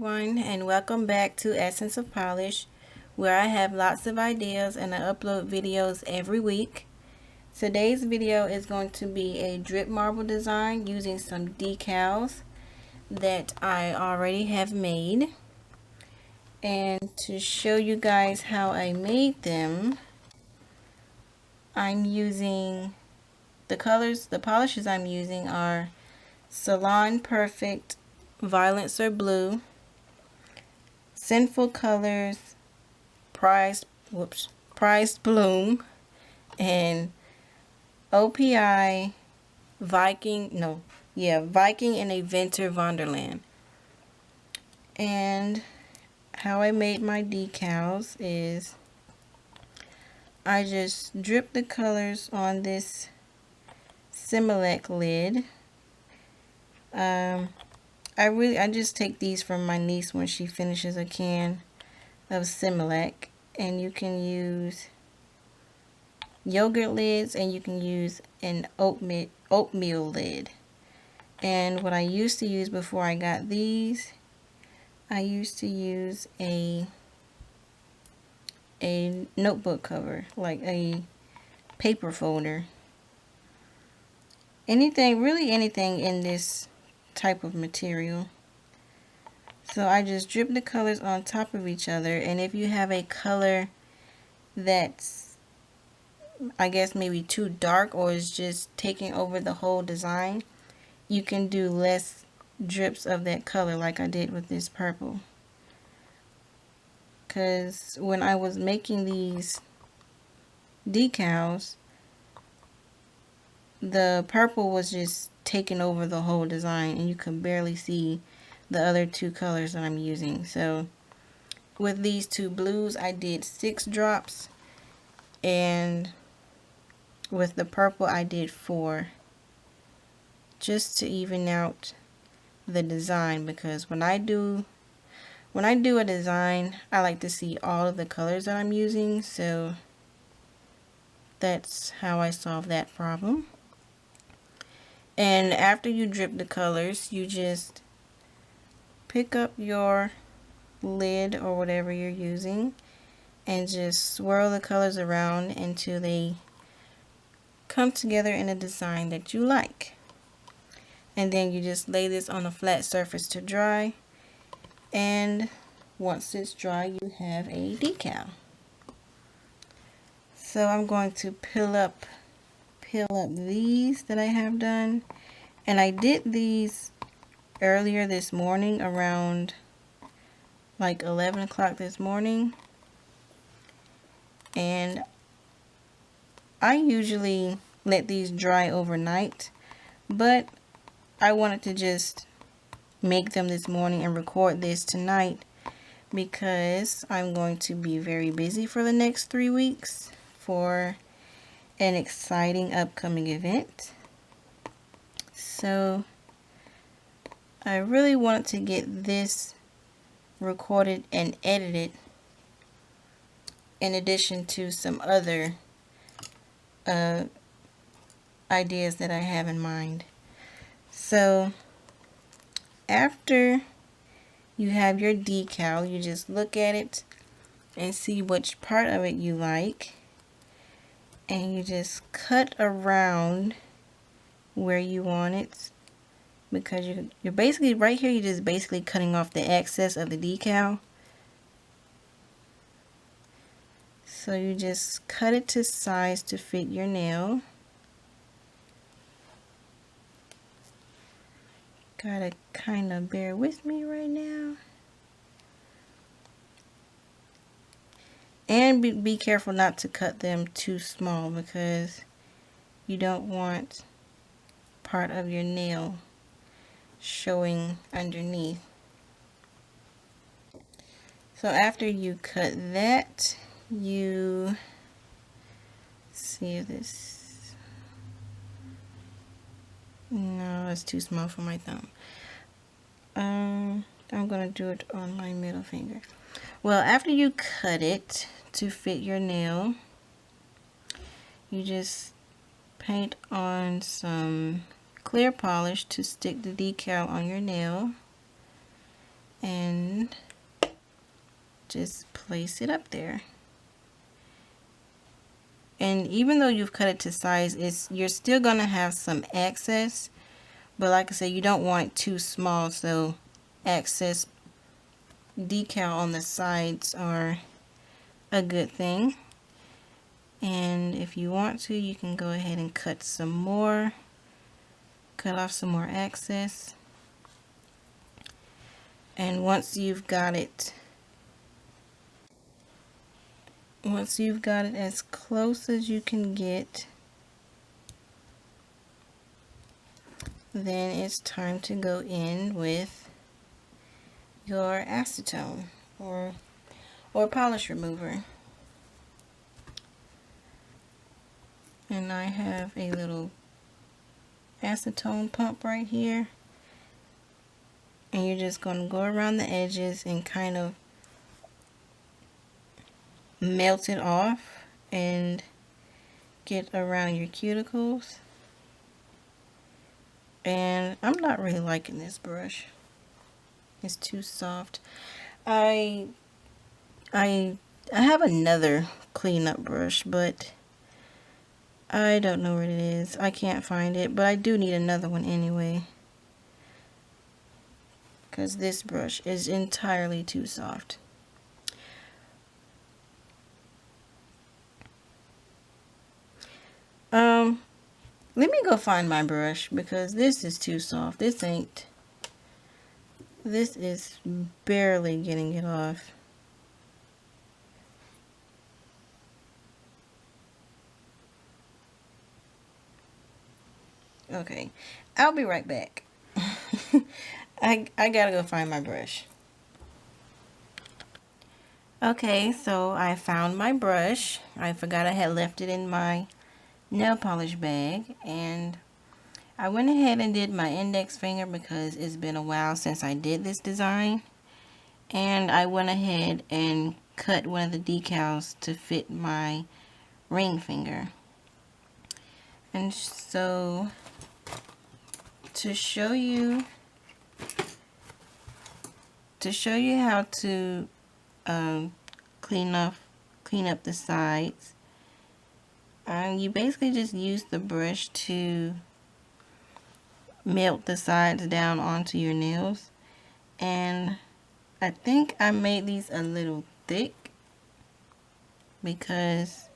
everyone, and welcome back to Essence of Polish, where I have lots of ideas and I upload videos every week. Today's video is going to be a drip marble design using some decals that I already have made. And to show you guys how I made them, I'm using the polishes I'm using are Salon Perfect Violencer Blue, Sinful Colors Prized Bloom, and OPI Viking in a Winter Wonderland. And how I made my decals is I just drip the colors on this Similac lid. I just take these from my niece when she finishes a can of Similac, and you can use yogurt lids and you can use an oatmeal lid. And what I used to use before I got these, I used to use a notebook cover, like a paper folder. Really anything in this type of material. So I just drip the colors on top of each other, and if you have a color that's, I guess, maybe too dark or is just taking over the whole design, you can do less drips of that color like I did with this purple. Because when I was making these decals, the purple was just taking over the whole design and you can barely see the other two colors that I'm using. So with these two blues I did 6 drops, and with the purple I did 4, just to even out the design, because when I do a design I like to see all of the colors that I'm using. So that's how I solve that problem. And after you drip the colors, you just pick up your lid or whatever you're using and just swirl the colors around until they come together in a design that you like. And then you just lay this on a flat surface to dry, and once it's dry you have a decal. So I'm going to peel up these that I have done, and I did these earlier this morning around like 11 o'clock this morning, and I usually let these dry overnight, but I wanted to just make them this morning and record this tonight because I'm going to be very busy for the next 3 weeks for an exciting upcoming event. So I really wanted to get this recorded and edited in addition to some other ideas that I have in mind. So after you have your decal, you just look at it and see which part of it you like, and you just cut around where you want it, because you're basically right here, you're just basically cutting off the excess of the decal. So you just cut it to size to fit your nail. Gotta kind of bear with me right now. And be careful not to cut them too small, because you don't want part of your nail showing underneath. So after you cut that, you see if this, no, it's too small for my thumb. I'm gonna do it on my middle finger. Well, after you cut it to fit your nail, you just paint on some clear polish to stick the decal on your nail, and just place it up there. And even though you've cut it to size, you're still gonna have some excess, but like I said, you don't want it too small, so excess decal on the sides are a good thing. And if you want to, you can go ahead and cut some more, cut off some more excess. And once you've got it as close as you can get, then it's time to go in with your acetone or polish remover. And I have a little acetone pump right here, and you're just going to go around the edges and kind of melt it off and get around your cuticles. And I'm not really liking this brush. It's too soft. I have another cleanup brush, but I don't know where it is. I can't find it, but I do need another one anyway, because this brush is entirely too soft. Let me go find my brush, because this is too soft. This is barely getting it off. Okay, I'll be right back. I gotta go find my brush. Okay, so I found my brush. I forgot I had left it in my nail polish bag, and I went ahead and did my index finger because it's been a while since I did this design, and I went ahead and cut one of the decals to fit my ring finger. And so to show you how to clean up the sides, you basically just use the brush to melt the sides down onto your nails. And I think I made these a little thick because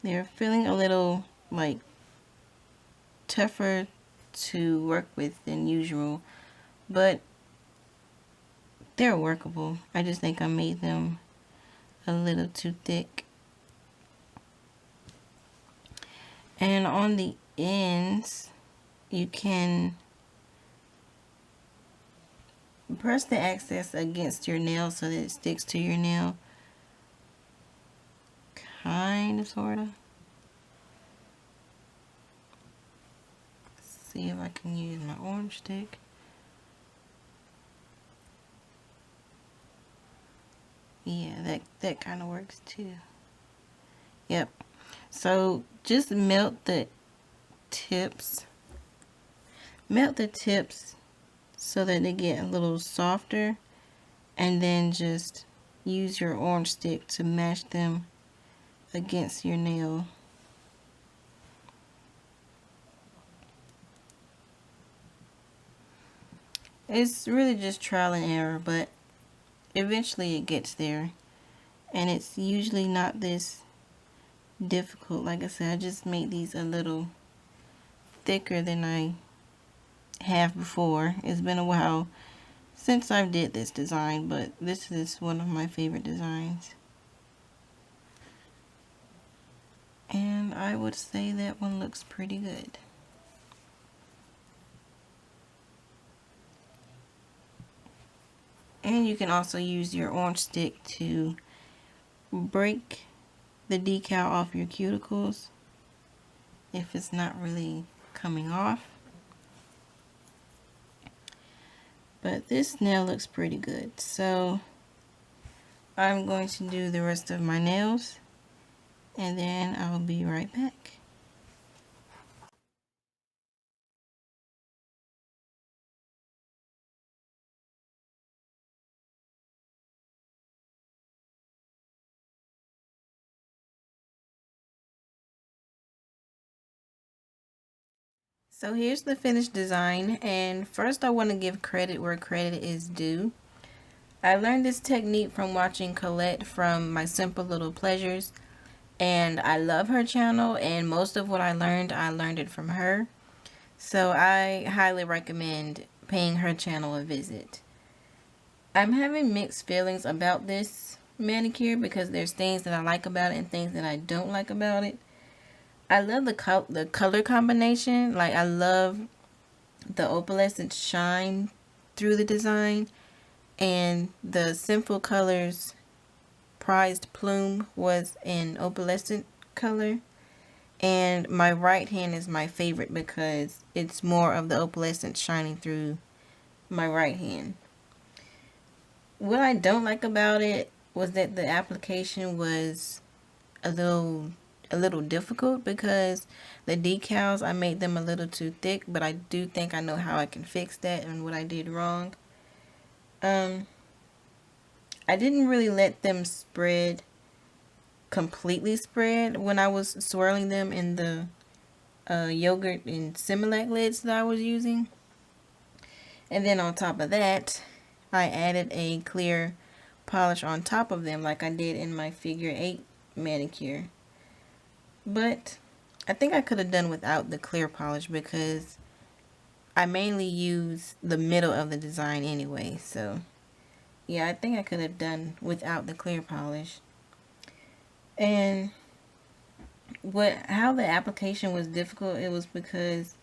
they're feeling a little like tougher to work with than usual, but they're workable. I just think I made them a little too thick. And on the ends, you can press the excess against your nail so that it sticks to your nail. Kind of, sort of. See if I can use my orange stick. Yeah, that kind of works too. Yep. So just melt the tips. Melt the tips so that they get a little softer, and then just use your orange stick to mash them against your nail. It's really just trial and error, but eventually it gets there, and it's usually not this difficult. Like I said, I just made these a little thicker than I have before. It's been a while since I did this design, but this is one of my favorite designs, and I would say that one looks pretty good. And you can also use your orange stick to break the decal off your cuticles if it's not really coming off. But this nail looks pretty good, so I'm going to do the rest of my nails, and then I'll be right back. So here's the finished design, and first I want to give credit where credit is due. I learned this technique from watching Colette from My Simple Little Pleasures, and I love her channel, and most of what I learned it from her. So I highly recommend paying her channel a visit. I'm having mixed feelings about this manicure because there's things that I like about it and things that I don't like about it. I love the color combination. Like, I love the opalescent shine through the design, and the Simple Colors prized plume was an opalescent color, and my right hand is my favorite because it's more of the opalescent shining through my right hand. What I don't like about it was that the application was a little difficult because the decals, I made them a little too thick, but I do think I know how I can fix that and what I did wrong. I didn't really let them completely spread when I was swirling them in the yogurt and Similac lids that I was using. And then on top of that, I added a clear polish on top of them like I did in my figure 8 manicure. But I think I could have done without the clear polish because I mainly use the middle of the design anyway. So yeah, I think I could have done without the clear polish. And how the application was difficult, it was because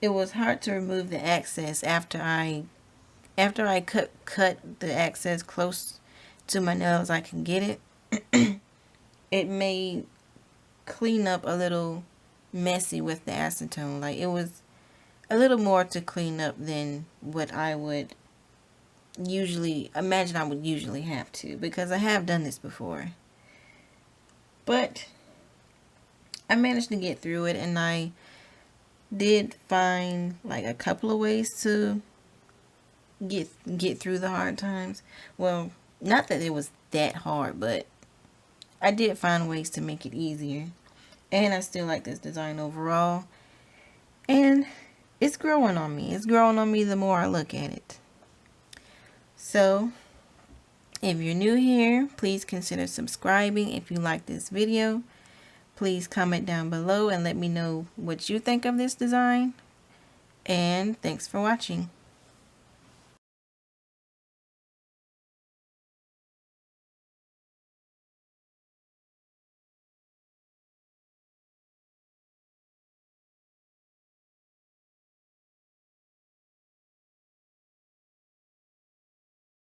it was hard to remove the excess after I cut the excess close to my nails I can get it. It made clean up a little messy with the acetone. Like, it was a little more to clean up than what I would usually imagine I would usually have to, because I have done this before. But I managed to get through it, and I did find like a couple of ways to get through the hard times. Well, not that it was that hard, but I did find ways to make it easier. And I still like this design overall. And it's growing on me. It's growing on me the more I look at it. So, if you're new here, please consider subscribing if you like this video. Please comment down below and let me know what you think of this design. And thanks for watching.